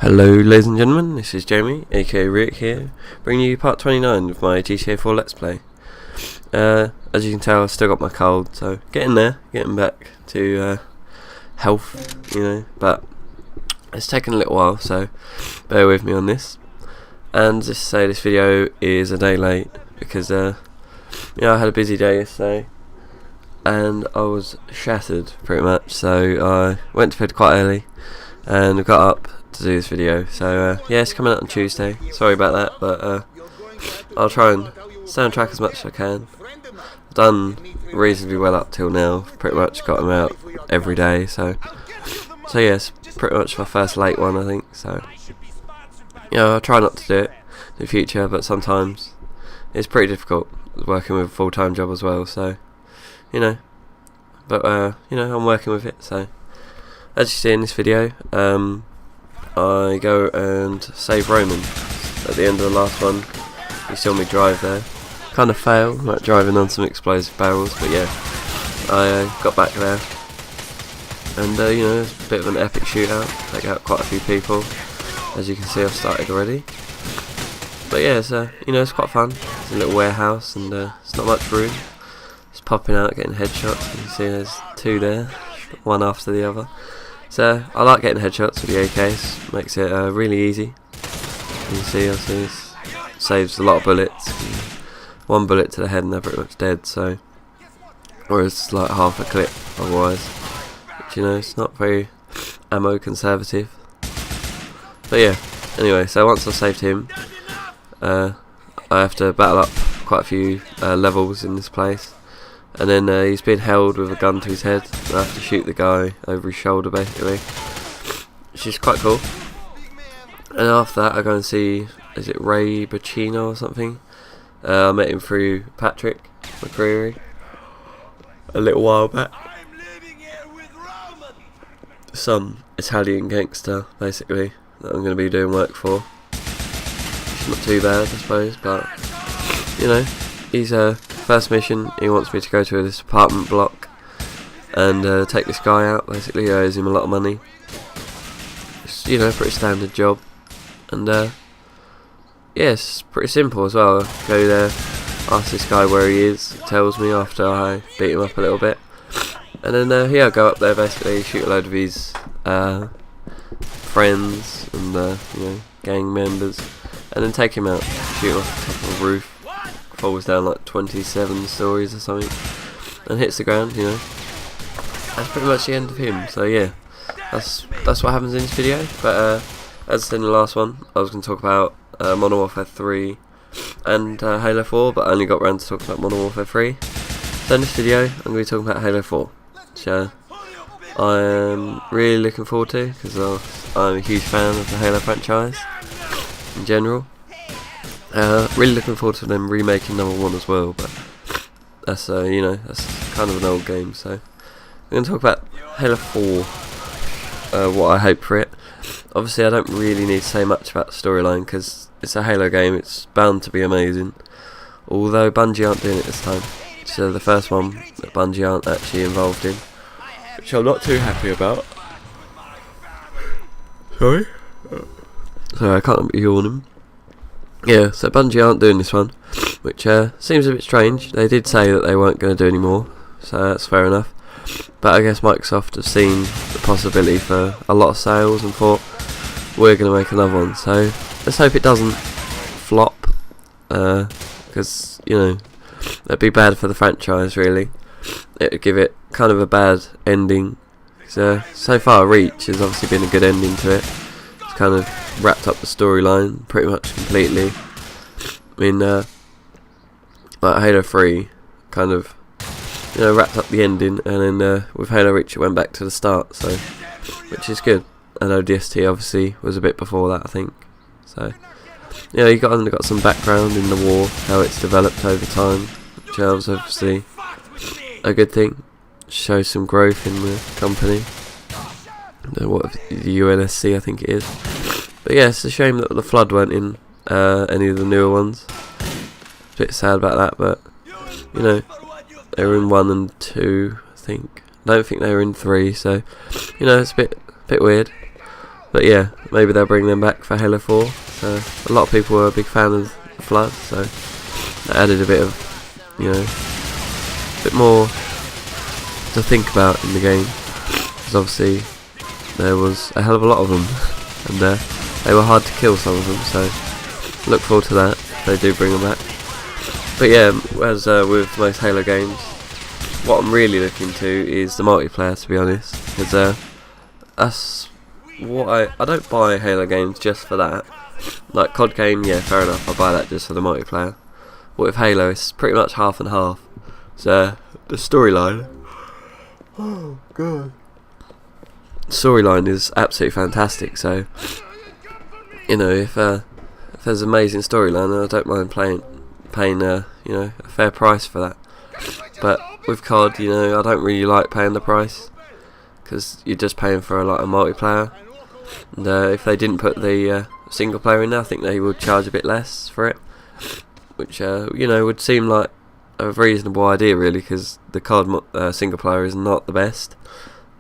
Hello ladies and gentlemen, this is Jamie, aka Rick here, bringing you part 29 of my GTA4 Let's Play. As you can tell, I've still got my cold, so getting back to health, but it's taken a little while, so bear with me on this. And just to say, this video is a day late, because I had a busy day yesterday, and I was shattered pretty much, so I went to bed quite early, and got up to do this video. So yeah, it's coming out on Tuesday. Sorry about that, but I'll try and stay on track as much as I can. I've done reasonably well up till now. Pretty much got them out every day. So yes, pretty much my first late one, I think. So I'll try not to do it in the future, but sometimes it's pretty difficult working with a full-time job as well. So but I'm working with it. So as you see in this video, I go and save Roman at the end of the last one. You saw me drive there. Kind of fail, like driving on some explosive barrels, but yeah, I got back there, and it was a bit of an epic shootout. Take out quite a few people. As you can see, I've started already. But yeah, it's quite fun. It's a little warehouse, and it's not much room. Just popping out, getting headshots. You can see there's two there, one after the other. So I like getting headshots with the AKs, makes it really easy. You can see, obviously, it saves a lot of bullets. One bullet to the head and they're pretty much dead, so, or it's like half a clip otherwise, which it's not very ammo conservative. But yeah, anyway, so once I saved him, I have to battle up quite a few levels in this place. And then he's being held with a gun to his head. I have to shoot the guy over his shoulder, basically, which is quite cool. And after that, I go and see, is it Ray Bacino or something? I met him through Patrick McCreary a little while back. Some Italian gangster, basically, that I'm going to be doing work for. It's not too bad, I suppose, but he's first mission, he wants me to go to this apartment block and take this guy out. Basically, he owes him a lot of money. It's pretty standard job, and yeah, it's pretty simple as well. Go there, ask this guy where he is. He tells me after I beat him up a little bit, and then I go up there, basically shoot a load of his friends and gang members, and then take him out, shoot him off the top of a roof. Falls down like 27 stories or something and hits the ground. That's pretty much the end of him. So yeah, that's what happens in this video. But as I said in the last one, I was going to talk about Modern Warfare 3 and Halo 4, but I only got around to talking about Modern Warfare 3. So in this video, I'm going to be talking about Halo 4, which I am really looking forward to, because I'm a huge fan of the Halo franchise in general. Really looking forward to them remaking number 1 as well, but that's that's kind of an old game. So I'm going to talk about Halo 4, what I hope for it. Obviously, I don't really need to say much about the storyline, because it's a Halo game, it's bound to be amazing, although Bungie aren't doing it this time. So the first one that Bungie aren't actually involved in, which I'm not too happy about. Sorry? Sorry, I can't be yawning. Yeah, so Bungie aren't doing this one, which seems a bit strange. They did say that they weren't going to do any more, so that's fair enough. But I guess Microsoft have seen the possibility for a lot of sales and thought, we're going to make another one. So let's hope it doesn't flop, because that'd be bad for the franchise, really. It would give it kind of a bad ending. So far Reach has obviously been a good ending to it. It's kind of wrapped up the storyline pretty much completely. I mean, like Halo 3 kind of wrapped up the ending, and then with Halo Reach it went back to the start, so which is good. I know DST obviously was a bit before that, I think. So you got some background in the war, how it's developed over time, which is obviously a good thing. Shows some growth in the company. The UNSC, I think it is. But yeah, it's a shame that the Flood weren't in any of the newer ones. A bit sad about that, but they were in 1 and 2, I think. I don't think they were in 3, so it's a bit weird. But yeah, maybe they'll bring them back for Halo 4. So a lot of people were a big fan of the Flood, so that added a bit of, you know, a bit more to think about in the game. Because obviously there was a hell of a lot of them, and they were hard to kill, some of them. So look forward to that if they do bring them back. But yeah, as with most Halo games, what I'm really looking to is the multiplayer, to be honest, because that's what I don't buy Halo games just for that. Like COD game, yeah, fair enough, I buy that just for the multiplayer. But with Halo, it's pretty much half and half. So the storyline, oh god, storyline is absolutely fantastic. So you know, if there's an amazing storyline, I don't mind paying you know, a fair price for that. But with COD, you know, I don't really like paying the price, because you're just paying for like a multiplayer. And if they didn't put the single player in there, I think they would charge a bit less for it, which you know, would seem like a reasonable idea, really, because the COD single player is not the best.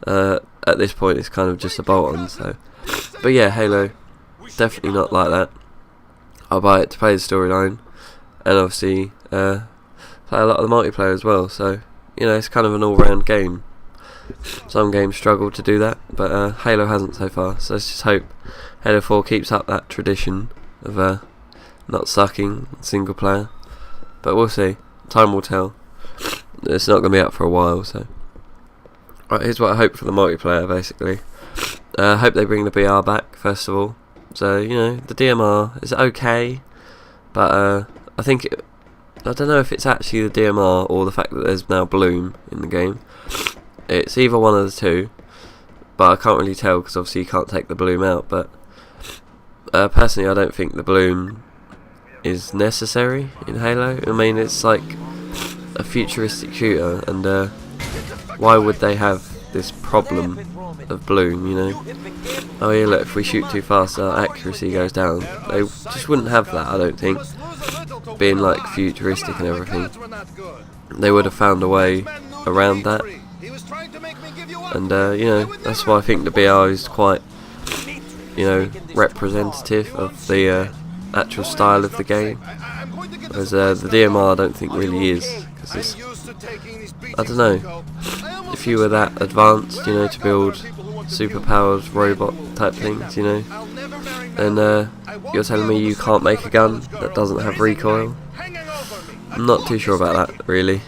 At this point, it's kind of just a bolt-on. So, but yeah, Halo, definitely not like that. I'll buy it to play the storyline, and obviously play a lot of the multiplayer as well. So you know, it's kind of an all-round game. Some games struggle to do that, but Halo hasn't so far. So let's just hope Halo 4 keeps up that tradition of not sucking single player. But we'll see. Time will tell. It's not going to be out for a while. So right, here's what I hope for the multiplayer. Basically, I hope they bring the BR back first of all. So you know, the DMR is okay, but I think I don't know if it's actually the DMR or the fact that there's now Bloom in the game. It's either one of the two, but I can't really tell because obviously you can't take the Bloom out. But personally, I don't think the Bloom is necessary in Halo. I mean, it's like a futuristic shooter, and why would they have this problem of Bloom, you know? Oh yeah, look, if we shoot too fast, our accuracy goes down. They just wouldn't have that, I don't think. Being like futuristic and everything, they would have found a way around that. And you know, that's why I think the BR is quite, you know, representative of the actual style of the game. Whereas the DMR I don't think really is, because I don't know, if you were that advanced, you know, to build super powered robot type things, you know, then you're telling me you can't make a gun that doesn't have recoil? I'm not too sure about that, really.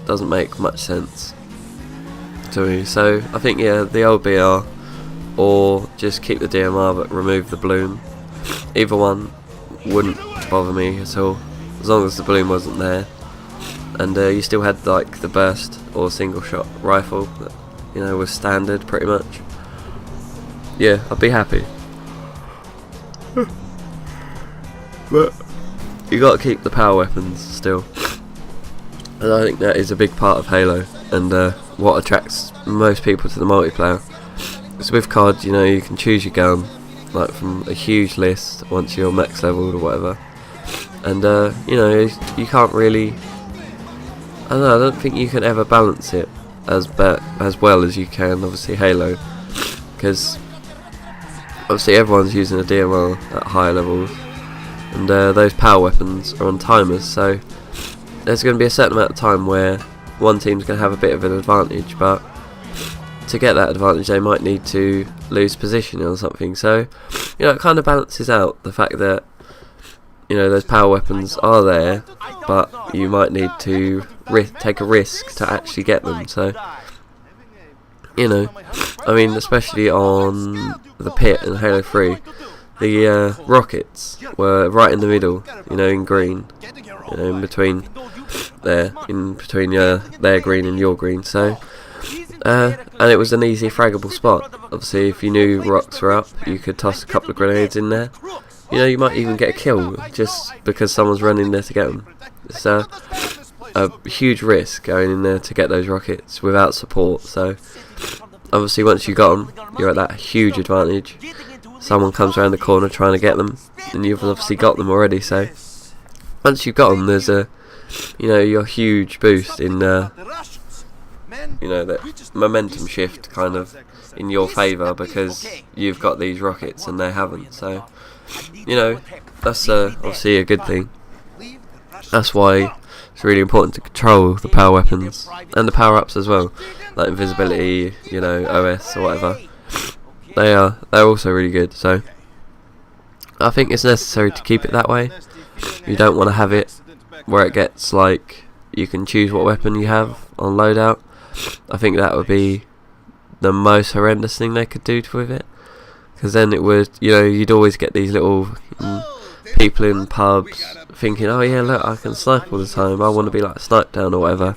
Doesn't make much sense to me. So I think, yeah, the old BR, or just keep the DMR but remove the Bloom. Either one wouldn't bother me at all, as long as the Bloom wasn't there, and you still had like the burst or single shot rifle that, you know, was standard pretty much. Yeah, I'd be happy. But you got to keep the power weapons still, and I think that is a big part of Halo, and what attracts most people to the multiplayer. Because with COD, you know, you can choose your gun like from a huge list once you're max leveled or whatever, and you know, you can't really, I don't know, I don't think you can ever balance it as well as you can obviously Halo, because obviously everyone's using a DMR at higher levels, and those power weapons are on timers, so there's going to be a certain amount of time where one team's going to have a bit of an advantage, but to get that advantage they might need to lose position or something. So you know, it kind of balances out the fact that, you know, those power weapons are there, but you might need to take a risk to actually get them. So you know, I mean, especially on the pit in Halo 3, the rockets were right in the middle, you know, in green, you know, in between their green and your green. So and it was an easy fraggable spot. Obviously, if you knew rocks were up, you could toss a couple of grenades in there. You know, you might even get a kill just because someone's running there to get them. It's a huge risk going in there to get those rockets without support. So obviously, once you got them, you're at that huge advantage. Someone comes around the corner trying to get them, and you've obviously got them already. So once you've got them, there's a, you know, your huge boost in you know, that momentum shift kind of in your favour because you've got these rockets and they haven't. So, you know, that's obviously a good thing. That's why it's really important to control the power weapons and the power-ups as well, like invisibility, you know, OS or whatever. They're also really good. So I think it's necessary to keep it that way. You don't want to have it where it gets like you can choose what weapon you have on loadout. I think that would be the most horrendous thing they could do with it, because then it would, you know, you'd always get these little people in pubs thinking, oh yeah, look, I can snipe all the time, I want to be like Snipe Down or whatever.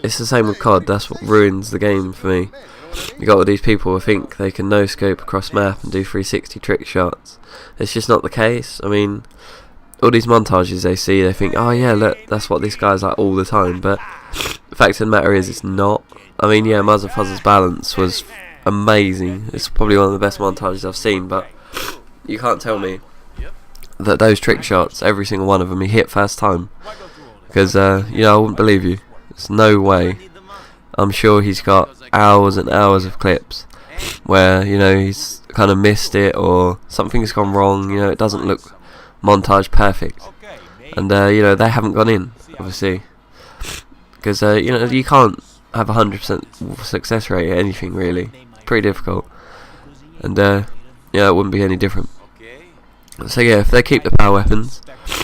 It's the same with COD. That's what ruins the game for me. You got all these people who think they can no scope across map and do 360 trick shots. It's just not the case. I mean, all these montages they see, they think, oh yeah, look, that's what this guy's like all the time, but the fact of the matter is it's not. I mean, yeah, Muzzer Fuzzer's balance was amazing. It's probably one of the best montages I've seen, but you can't tell me that those trick shots, every single one of them, he hit first time, because you know, I wouldn't believe you. There's no way. I'm sure he's got hours and hours of clips where, you know, he's kind of missed it or something's gone wrong, you know, it doesn't look montage perfect, and you know, they haven't gone in, obviously, because you know, you can't have 100% success rate at anything really. It's pretty difficult, and yeah, it wouldn't be any different. So yeah, if they keep the power weapons,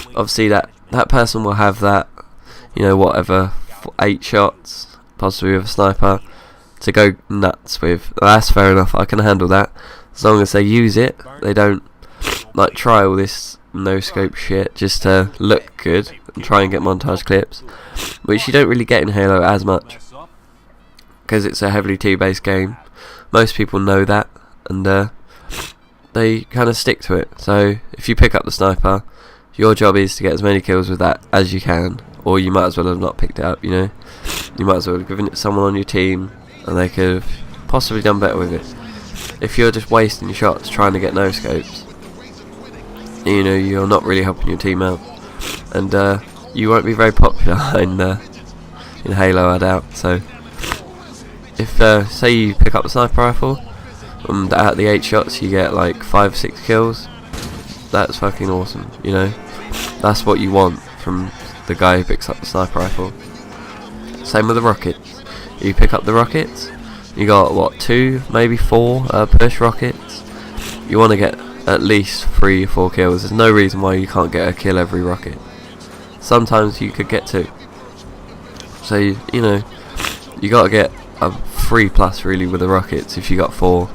obviously that person will have that, you know, whatever, 8 shots, possibly with a sniper, to go nuts with. That's fair enough, I can handle that, as long as they use it. They don't like try all this no scope shit just to look good and try and get montage clips, which you don't really get in Halo as much, because it's a heavily team based game. Most people know that, and they kind of stick to it. So if you pick up the sniper, your job is to get as many kills with that as you can, or you might as well have not picked it up, you know. You might as well have given it to someone on your team and they could have possibly done better with it. If you're just wasting your shots trying to get no scopes, you know, you're not really helping your team out, and you won't be very popular in Halo, I doubt. So if say you pick up the sniper rifle, and out of the 8 shots you get like 5-6 kills, that's fucking awesome, you know. That's what you want from the guy who picks up the sniper rifle. Same with the rockets. You pick up the rockets, you got what, 2, maybe 4 push rockets. You want to get at least 3 or 4 kills. There's no reason why you can't get a kill every rocket. Sometimes you could get 2. So you know, you got to get a 3+ really with the rockets. If you got 4,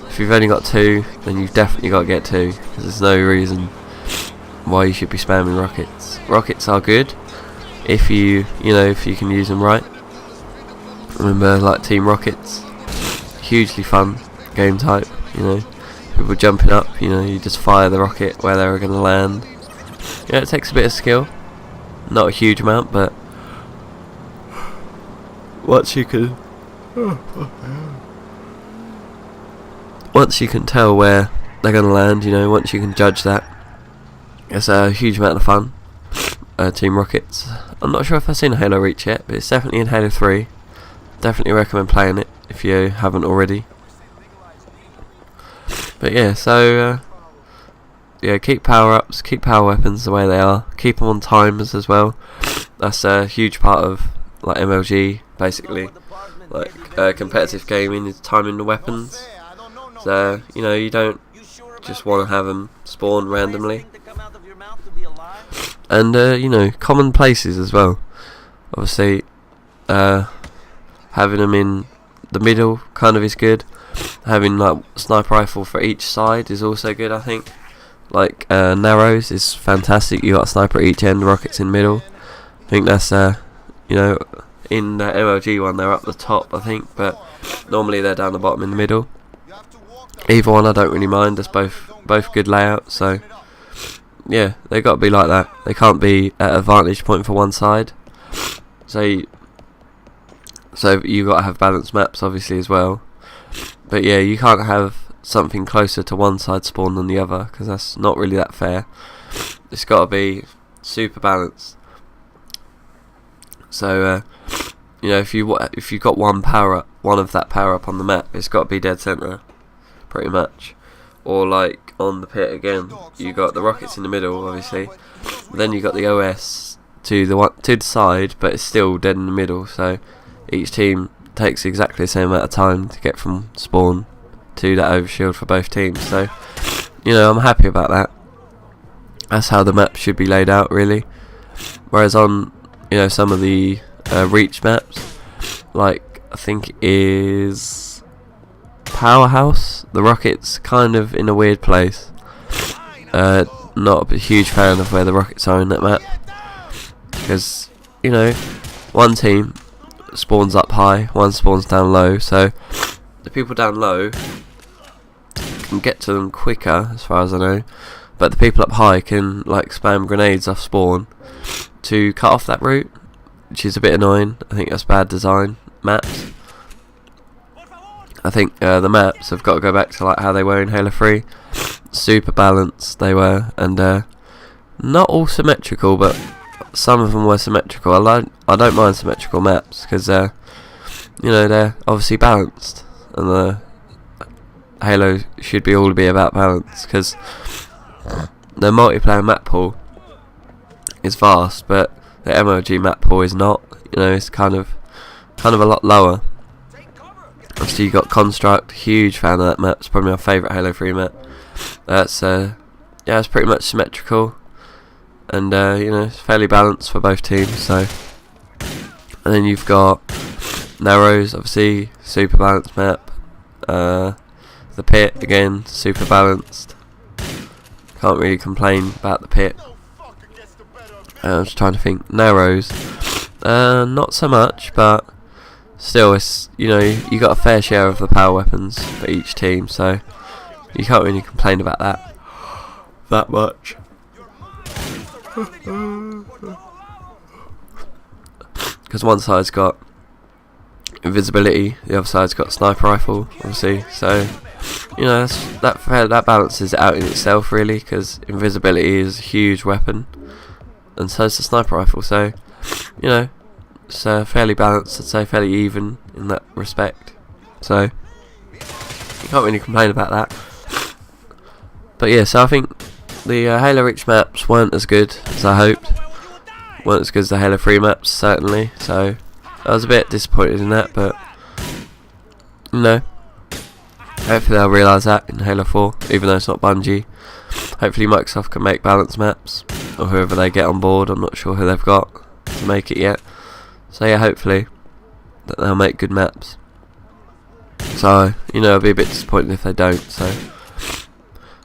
if you've only got 2, then you've definitely got to get 2, because there's no reason why you should be spamming rockets. Rockets are good if you know, if you can use them right. Remember, like Team Rockets, hugely fun game type, you know. People jumping up, you know, you just fire the rocket where they're going to land. Yeah, it takes a bit of skill, not a huge amount, but once you can tell where they're going to land, you know, once you can judge that, it's a huge amount of fun. Team Rockets, I'm not sure if I've seen Halo Reach yet, but it's definitely in Halo 3. Definitely recommend playing it if you haven't already. But yeah, so yeah, keep power-ups, keep power weapons the way they are, keep them on timers as well. That's a huge part of like MLG, basically. Like competitive gaming is timing the weapons. So, you know, you don't just want to have them spawn randomly. And you know, common places as well. Obviously, having them in the middle kind of is good. Having like sniper rifle for each side is also good, I think. Like narrows is fantastic. You got a sniper at each end, rockets in middle. I think that's you know, in the MLG one they're up the top, I think, but normally they're down the bottom in the middle. Either one I don't really mind. There's both good layouts. So yeah, they got to be like that. They can't be at a vantage point for one side. So you got to have balanced maps, obviously, as well. But yeah, you can't have something closer to one side spawn than the other, because that's not really that fair. It's got to be super balanced. So you know, if you've got one of that power up on the map, it's got to be dead center, pretty much. Or like on the pit again, you got the rockets in the middle, obviously. Then you got the OS to the side, but it's still dead in the middle. So each team takes exactly the same amount of time to get from spawn to that overshield for both teams. So, you know, I'm happy about that. That's how the map should be laid out, really. Whereas on, you know, some of the reach maps, like I think it is Powerhouse, the rockets kind of in a weird place. Not a huge fan of where the rockets are in that map, because, you know, one team spawns up high, one spawns down low, so the people down low can get to them quicker, as far as I know, but the people up high can like spam grenades off spawn to cut off that route, which is a bit annoying. I think that's bad design. Maps, I think the maps have got to go back to like how they were in Halo 3. Super balanced they were, and not all symmetrical, but some of them were symmetrical. I don't mind symmetrical maps, because you know, they're obviously balanced, and Halo should be all be about balance, because the multiplayer map pool is vast, but the MLG map pool is not. You know, it's kind of a lot lower. Obviously you got Construct, huge fan of that map. It's probably my favourite Halo 3 map. That's yeah, it's pretty much symmetrical, and you know, it's fairly balanced for both teams. So, and then you've got Narrows, obviously super balanced map. The pit again, super balanced. Can't really complain about the pit. I'm just trying to think. Narrows, not so much, but still, it's, you know, you got a fair share of the power weapons for each team, so you can't really complain about that much. Because one side's got invisibility, the other side's got sniper rifle, obviously. So, you know, that balances it out in itself, really, because invisibility is a huge weapon, and so is the sniper rifle. So, you know, it's fairly balanced, I'd say, fairly even in that respect. So you can't really complain about that. But yeah, so I think the Halo Reach maps weren't as good as I hoped. Weren't as good as the Halo 3 maps, certainly. So I was a bit disappointed in that, but you know, hopefully they'll realise that in Halo 4, even though it's not Bungie. Hopefully Microsoft can make balanced maps, or whoever they get on board. I'm not sure who they've got to make it yet. So yeah, hopefully that they'll make good maps. So, you know, I'll be a bit disappointed if they don't. So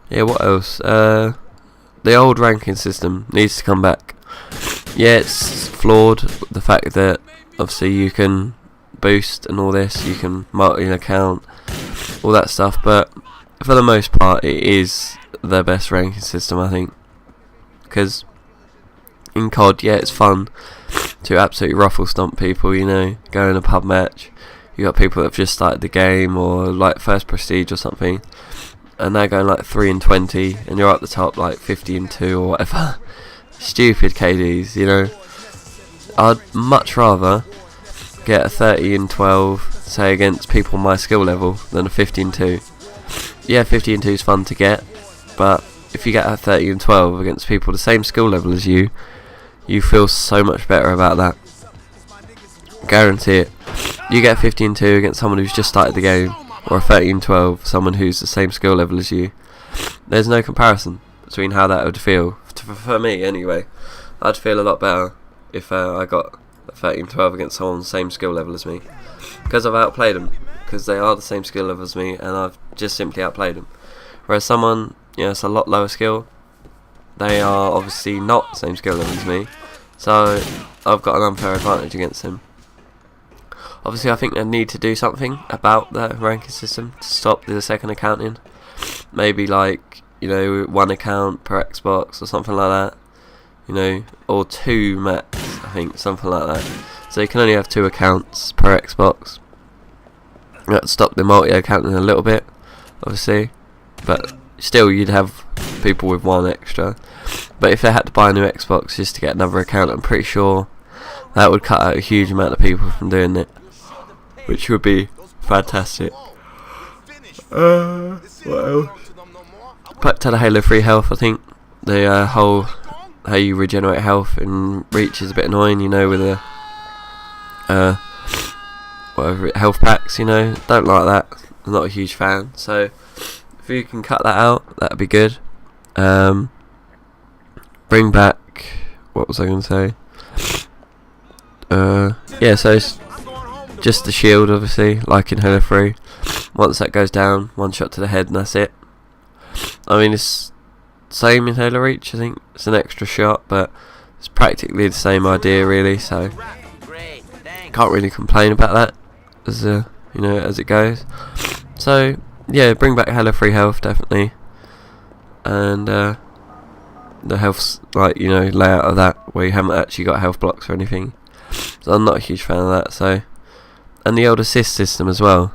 yeah, what else? The old ranking system needs to come back. Yeah, it's flawed, the fact that obviously you can boost and all this, you can multi an account, all that stuff, but for the most part it is the best ranking system, I think. Because in COD, yeah, it's fun to absolutely ruffle stomp people, you know, go in a pub match. You got people that have just started the game, or like first prestige or something, and they're going like 3 and 20, and you're at the top like 50 and 2 or whatever. Stupid KDs, you know. I'd much rather get a 30 and 12, say, against people my skill level, than a 50 and 2. Yeah, 50 and 2 is fun to get, but if you get a 30 and 12 against people the same skill level as you, you feel so much better about that. Guarantee it. You get a 50 and 2 against someone who's just started the game, or a 30 and 12, someone who's the same skill level as you. There's no comparison between how that would feel. For me, anyway. I'd feel a lot better if I got a 30 and 12 against someone the same skill level as me. Because I've outplayed them. Because they are the same skill level as me, and I've just simply outplayed them. Whereas someone, you know, it's a lot lower skill, they are obviously not the same skill level as me, so I've got an unfair advantage against him. Obviously I think they need to do something about the ranking system to stop the second accounting. Maybe like, you know, 1 account per Xbox or something like that, you know, or 2 max, I think, something like that. So you can only have 2 accounts per Xbox. That would stop the multi-accounting a little bit, obviously, but still you'd have people with 1 extra. But if they had to buy a new Xbox just to get another account, I'm pretty sure That would cut out a huge amount of people from doing it, which would be fantastic. What else? Back to the Halo 3 health, I think the whole how you regenerate health in Reach is a bit annoying, you know, with the whatever health packs, you know. Don't like that. I'm not a huge fan. So if you can cut that out, that'd be good. Bring back, what was I going to say? Yeah, so it's just the shield, obviously, like in Halo 3. Once that goes down, one shot to the head and that's it. I mean, it's same in Halo Reach, I think. It's an extra shot, but it's practically the same idea, really, so can't really complain about that as you know, as it goes. So yeah, bring back Halo 3 health, definitely. And the health's, like, you know, layout of that where you haven't actually got health blocks or anything. So I'm not a huge fan of that. So, and the old assist system as well.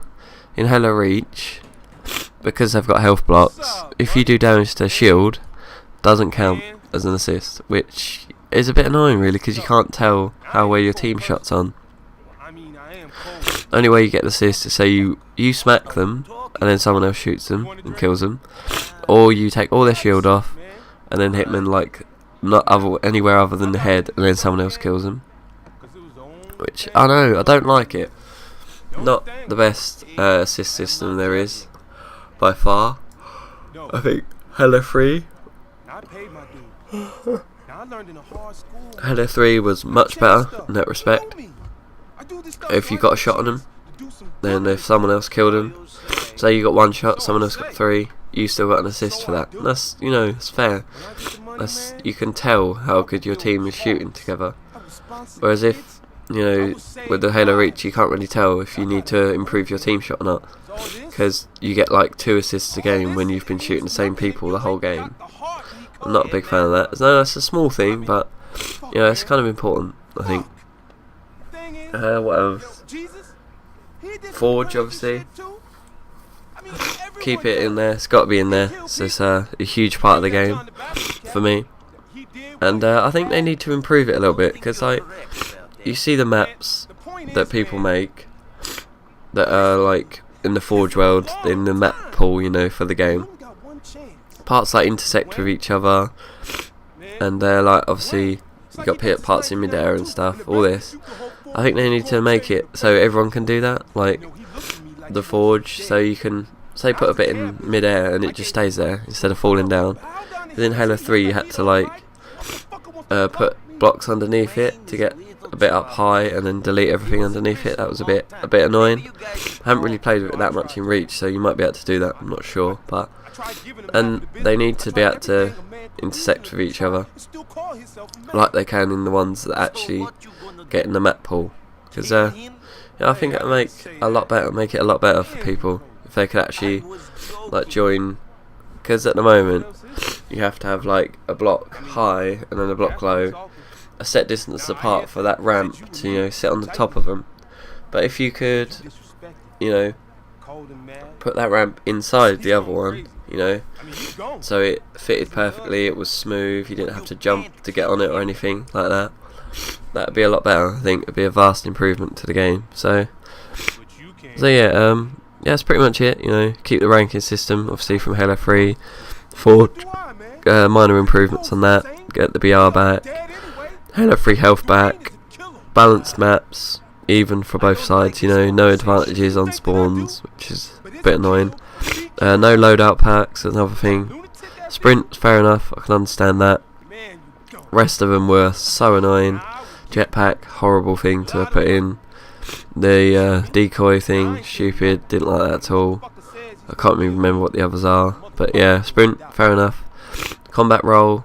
In Halo Reach, because they've got health blocks, if you do damage to a shield, doesn't count as an assist, which is a bit annoying, really, because you can't tell how well your team shot's on. Only way you get the assist is say you smack them and then someone else shoots them and kills them, or you take all their shield off and then hit them in, like, anywhere other than the head, and then someone else kills them. Which I know, I don't like it. Not the best assist system there is by far. I think Halo 3 was much better in that respect. If you got a shot on them, then if someone else killed him, say you got one shot, someone else got 3, you still got an assist for that. And that's, you know, it's fair. You can tell how good your team is shooting together. Whereas if, you know, with the Halo Reach, you can't really tell if you need to improve your team shot or not, because you get like 2 assists a game when you've been shooting the same people the whole game. I'm not a big fan of that. No, that's a small thing, but you know, it's kind of important, I think. What else? Forge, obviously. Keep it in there. It's got to be in there. So it's a huge part of the game for me. And I think they need to improve it a little bit, because, like, you see the maps that people make that are like in the Forge world, in the map pool, you know, for the game. Parts like intersect with each other, and they're like, obviously you got parts in midair and stuff. All this, I think they need to make it so everyone can do that, like the Forge, so you can say put a bit in midair and it just stays there instead of falling down. Because in Halo 3 you had to like put blocks underneath it to get a bit up high and then delete everything underneath it. That was a bit annoying. I haven't really played with it that much in Reach, so you might be able to do that, I'm not sure. But and they need to be able to intersect with each other like they can in the ones that actually get in the map pool, because yeah, I think it would make it a lot better for people if they could actually like join, because at the moment you have to have like a block high and then a block low, a set distance apart for that ramp to, you know, sit on the top of them. But if you could, you know, put that ramp inside the other one, you know, so it fitted perfectly, it was smooth, you didn't have to jump to get on it or anything like that, that'd be a lot better. I think it'd be a vast improvement to the game. So yeah, yeah, that's pretty much it. You know, keep the ranking system, obviously, from Halo 3. Forge, minor improvements on that. Get the BR back. Halo 3 health back. Balanced maps, even for both sides. You know, no advantages on spawns, which is a bit annoying. No loadout packs, another thing. Sprint, fair enough, I can understand that. Rest of them were so annoying. Jetpack, horrible thing to put in. The decoy thing, stupid, didn't like that at all. I can't even remember what the others are. But yeah, sprint, fair enough. Combat roll,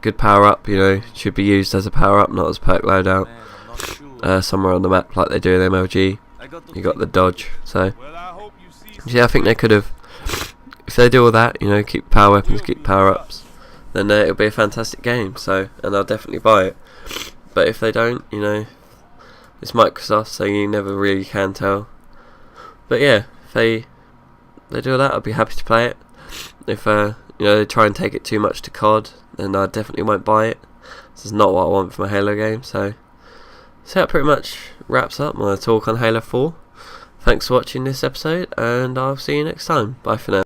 good power up, you know, should be used as a power up, not as perk loadout. Somewhere on the map like they do in MLG. You got the dodge, so yeah, I think they could have, if they do all that, you know, keep power weapons, keep power ups, then it'll be a fantastic game. So, and I'll definitely buy it. But if they don't, you know, it's Microsoft, so you never really can tell. But yeah, if they do that, I'd be happy to play it. If you know, they try and take it too much to COD, then I definitely won't buy it. This is not what I want from a Halo game. So So that pretty much wraps up my talk on Halo 4. Thanks for watching this episode, and I'll see you next time. Bye for now.